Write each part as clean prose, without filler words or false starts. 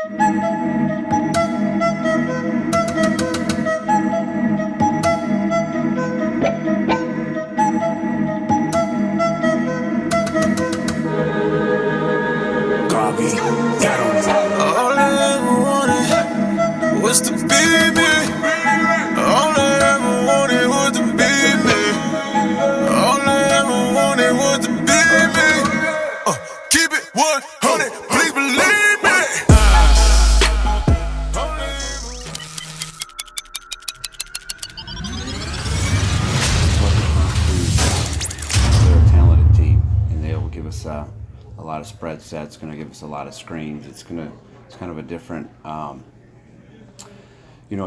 All I ever wanted was to be me. All I ever wanted was to be me. All I ever wanted was to be me. Keep it 100, please believe me. They're a talented team, and they will give us a lot of spread sets. Going to give us a lot of screens. It's kind of a different,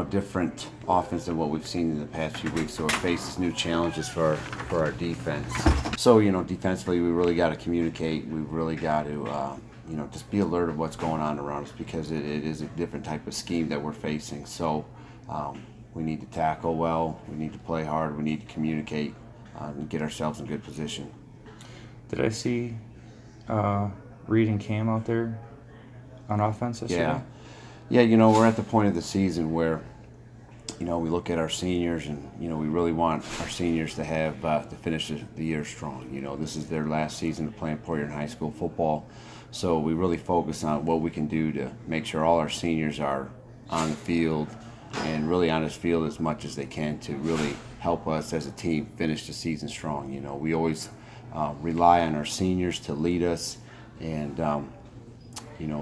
different offense than what we've seen in the past few weeks. So it faces new challenges for our defense. So defensively, we really got to communicate. We really got to just be alert of what's going on around us, because it is a different type of scheme that we're facing. So we need to tackle well. We need to play hard. We need to communicate and get ourselves in good position. Did I see Reed and Cam out there on offense yesterday? Yeah, we're at the point of the season where, we look at our seniors, and, we really want our seniors to have to finish the year strong. This is their last season of playing Port Huron High School football, so we really focus on what we can do to make sure all our seniors are on the field, and really on this field as much as they can, to really help us as a team finish the season strong. We always rely on our seniors to lead us, and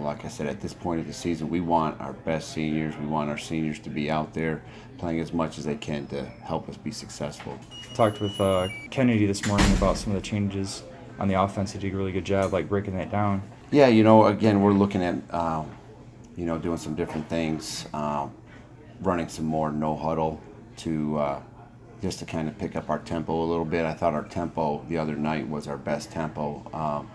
like I said, at this point of the season, we want our best seniors. We want our seniors to be out there playing as much as they can to help us be successful. Talked with Kennedy this morning about some of the changes on the offense. He did a really good job, breaking that down. Yeah, again, we're looking at, doing some different things, running some more no huddle to just to kind of pick up our tempo a little bit. I thought our tempo the other night was our best tempo.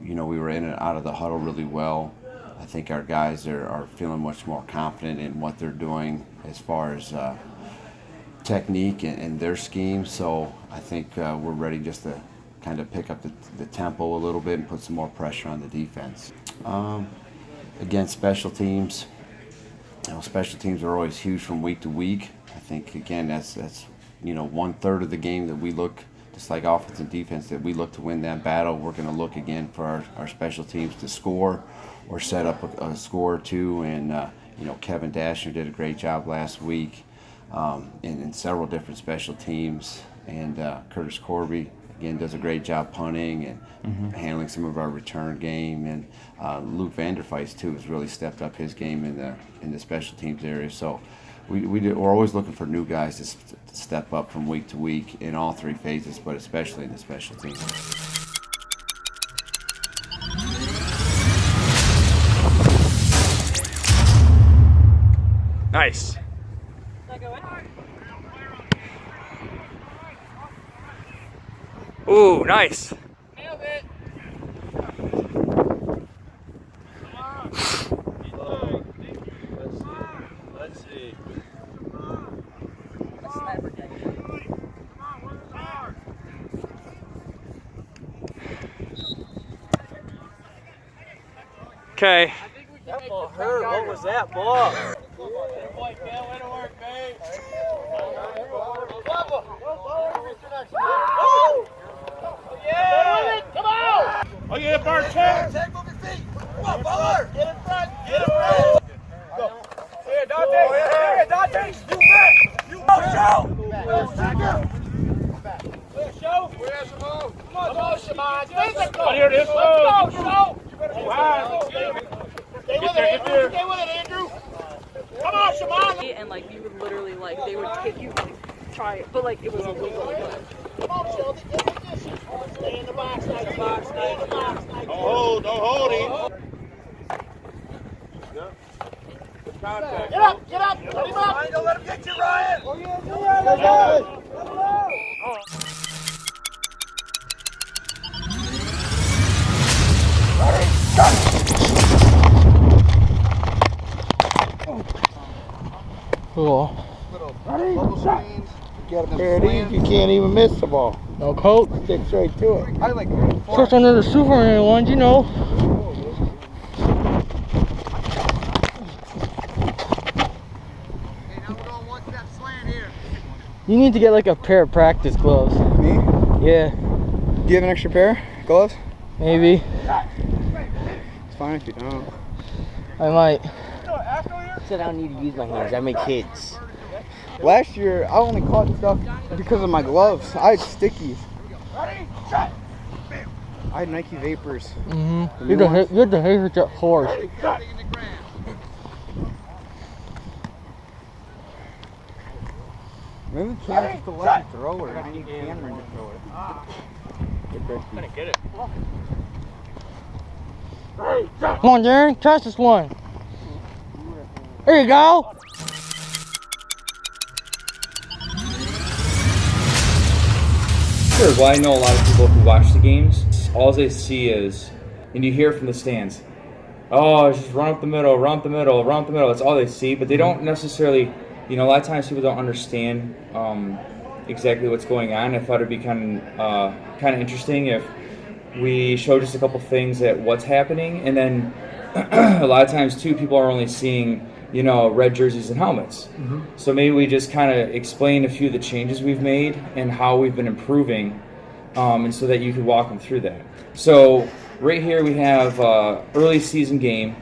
We were in and out of the huddle really well. I think our guys are feeling much more confident in what they're doing as far as technique and their scheme. So I think we're ready just to kind of pick up the tempo a little bit and put some more pressure on the defense. Again, special teams. Special teams are always huge from week to week. I think, again, that's 1/3 of the game that we look, just like offense and defense, that we look to win that battle. We're going to look again for our special teams to score or set up a score or two. And, Kevin Dashner did a great job last week in several different special teams. And Curtis Corby, again, does a great job punting and handling some of our return game. And Luke Vanderfeist, too, has really stepped up his game in the special teams area. So we're always looking for new guys to step up from week to week in all three phases, but especially in the special teams. Nice. Ooh, nice. Nailed it. Let's see. Okay. That ball hurt. What was that ball? Way to work, babe. Yeah! Come on! Oh, yeah, Bart, check! Check, move your feet! Come on, baller! Get in front! Get in front! Go! Here, Dante! Here, Dante! You back! You show! Show! Where's the ball? Come on, Shimon! Physical! Oh, here it is! Let's go, show! Stay with it, Andrew! Stay with it, Andrew! Come on, Shimon! And you would literally they would take you try it, but it was illegal. Come on, Shelby, get in position. Stay in the box, stay in the box, stay in the box. Don't hold him. Good contact. Get up, put him up. Don't let him get you, Ryan. Oh, yeah, Cool. There it is. You can't even miss the ball. No coat, sticks right to it. Just under the Superman ones, You need to get like a pair of practice gloves. Me? Yeah, Do you have an extra pair of gloves? maybe. It's fine if you don't. I might. Said I don't need to use my hands. I make hits. Last year, I only caught stuff because of my gloves. I had stickies. I had Nike Vapors. Mm-hmm. You're the hater horse. Maybe Cameron just to let you throw it. I need Cameron to throw it. Get it. Come on, Darren, catch this one. There you go. Sure, well, I know a lot of people who watch the games, all they see is, and you hear from the stands, oh, just run up the middle, run up the middle, run up the middle. That's all they see, but they don't necessarily, a lot of times people don't understand exactly what's going on. I thought it'd be kind of interesting if we show just a couple things at what's happening, and then a lot of times too, people are only seeing red jerseys and helmets. So maybe we just kind of explain a few of the changes we've made and how we've been improving, and so that you could walk them through that. So right here we have early season game.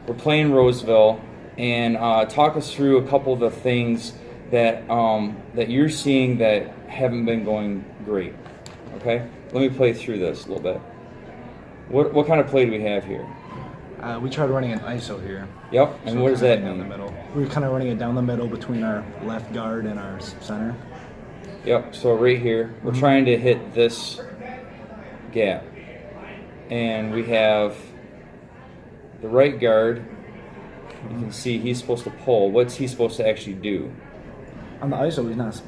We're playing Roseville, and talk us through a couple of the things that that you're seeing that haven't been going great. Okay, let me play through this a little bit. What kind of play do we have here? We tried running an ISO here. Yep, and So what does that down the mean? middle. We were kind of running it down the middle between our left guard and our center. Yep, so right here, we're trying to hit this gap. And we have the right guard. You can see he's supposed to pull. What's he supposed to actually do? On the ISO, he's not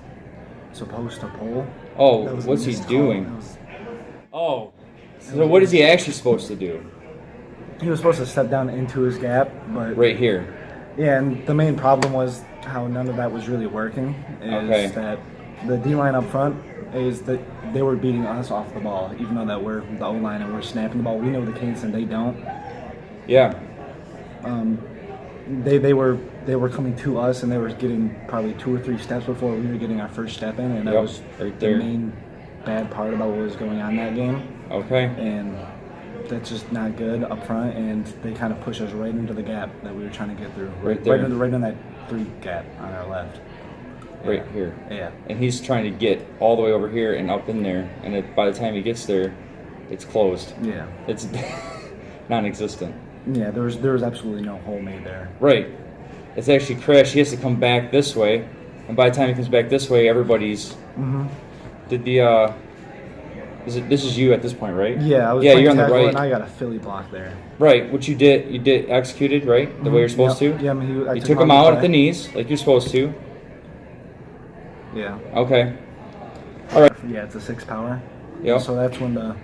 supposed to pull. Oh, That was what's he miscall. doing? That was- Oh, so what is he actually supposed to do? He was supposed to step down into his gap, but Right here. yeah, and the main problem was how none of that was really working. Is Okay. that the D line up front is that they were beating us off the ball, even though that we're the O line and we're snapping the ball. We know the cadence and they don't. Yeah. They were coming to us and they were getting probably 2 or 3 steps before we were getting our first step in, and that Yep, was right the there. main bad part about what was going on that game. Okay. And that's just not good up front, and they kind of push us right into the gap that we were trying to get through. Right there. Right in that 3 gap on our left. Right here. Yeah. And he's trying to get all the way over here and up in there, and by the time he gets there, it's closed. Yeah. It's non-existent. Yeah, there was absolutely no hole made there. Right. It's actually crashed. He has to come back this way, and by the time he comes back this way, everybody's. Did the this is you at this point, right? Yeah, I was Yeah, playing you're on the tackle right. and I got a Philly block there. Right. What you did executed right the way you're supposed Yep. to. Yeah, I mean, I You took him out at the knees like you're supposed to. Yeah. Okay. Yeah, it's a 6 power. Yep. So that's when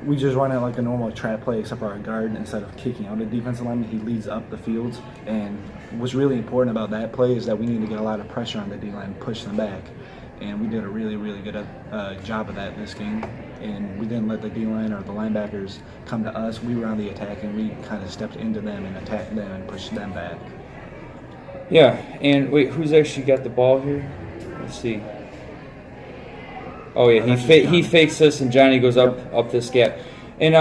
we just run it like a normal trap play, except for our guard, instead of kicking out the defensive lineman, he leads up the field. And what's really important about that play is that we need to get a lot of pressure on the D-line and push them back. And we did a really, really good job of that this game. And we didn't let the D-line or the linebackers come to us. We were on the attack, and we kind of stepped into them and attacked them and pushed them back. Yeah. And wait, who's actually got the ball here? Let's see. Oh yeah, that's just he Johnny. fakes this, and Johnny goes up this gap. And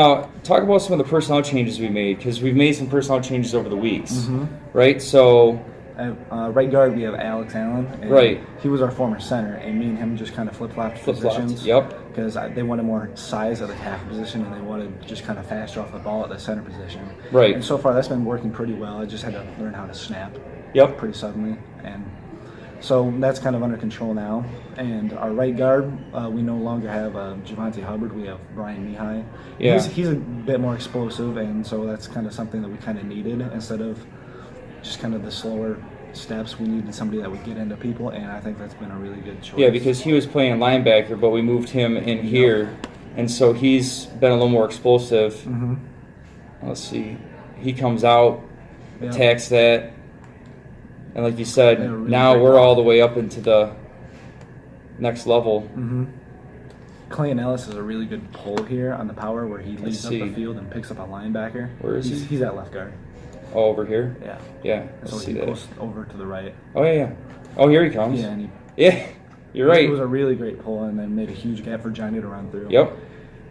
talk about some of the personnel changes we made, because we've made some personnel changes over the weeks, right? So Right guard, we have Alex Allen. And Right. He was our former center, and me and him just kind of flip-flopped positions. Yep. Because they wanted more size at the tackle position, and they wanted just kind of faster off the ball at the center position. Right. And so far, that's been working pretty well. I just had to learn how to snap. Yep. Pretty suddenly, and so that's kind of under control now. And our right guard, we no longer have Javante Hubbard. We have Brian Mihai. Yeah. He's a bit more explosive, and so that's kind of something that we kind of needed instead of just kind of the slower steps. We needed somebody that would get into people, and I think that's been a really good choice. Yeah, because he was playing linebacker, but we moved him in here, and so he's been a little more explosive. Mm-hmm. Let's see. He comes out, Yeah. attacks that, and like you said, Yeah, really now great we're ball. all the way up into the next level. Mm-hmm. Clayton Ellis is a really good pull here on the power where he leads up see. the field and picks up a linebacker. Where is he? He's at left guard. Oh, over here? Yeah. Yeah, And let's so see he that. goes over to the right. Oh, yeah. Oh, here he comes. Yeah, and he Yeah, you're right. It was a really great pull and then made a huge gap for Johnny to run through. Yep.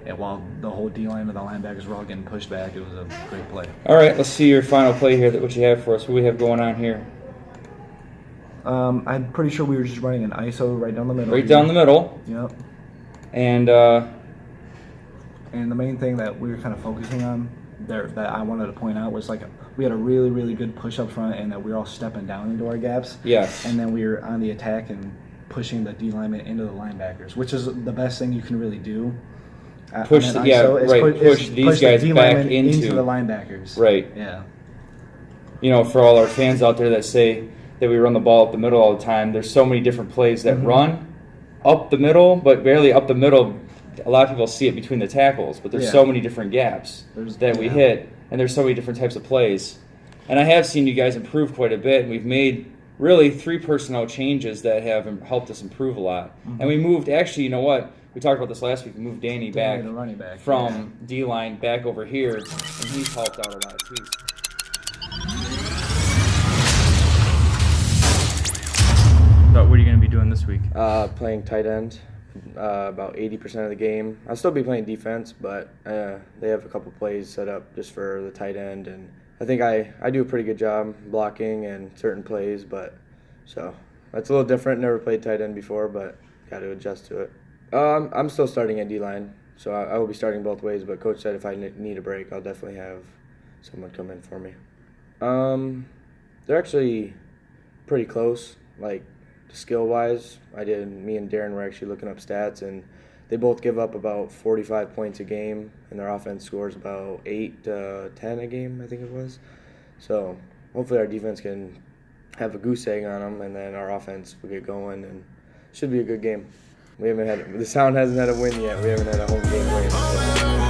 And while the whole D-line and the linebackers were all getting pushed back, it was a great play. All right, let's see your final play here, what you have for us. What do we have going on here? I'm pretty sure we were just running an ISO right down the middle. Right down the middle. Yep. And And the main thing that we were kind of focusing on there that I wanted to point out was like we had a really, really good push up front and that we were all stepping down into our gaps. yes. And then we were on the attack and pushing the D lineman into the linebackers, which is the best thing you can really do. Push on an the- yeah, ISO, is right, push these the guys D back lineman into- the linebackers. Right. Yeah. You know, for all our fans out there that say that we run the ball up the middle all the time, there's so many different plays that run up the middle, but barely up the middle. A lot of people see it between the tackles, but there's Yeah. so many different gaps that we yeah. hit, and there's so many different types of plays. And I have seen you guys improve quite a bit, and we've made really 3 personnel changes that have helped us improve a lot. And we moved, actually, you know what? We talked about this last week. We moved Danny back the running back from D-line back over here, and he's helped out a lot too. So what are you going to be doing this week? Playing tight end about 80% of the game. I'll still be playing defense, but they have a couple plays set up just for the tight end, and I think I do a pretty good job blocking and certain plays, but so that's a little different. Never played tight end before, but got to adjust to it. I'm still starting at D-line, so I will be starting both ways, but Coach said if I need a break, I'll definitely have someone come in for me. They're actually pretty close, like skill-wise. Me and Darren were actually looking up stats, and they both give up about 45 points a game, and their offense scores about 8 to 10 a game, I think it was. So hopefully our defense can have a goose egg on them, and then our offense will get going, and it should be a good game. The Sound hasn't had a win yet. We haven't had a home game win. So.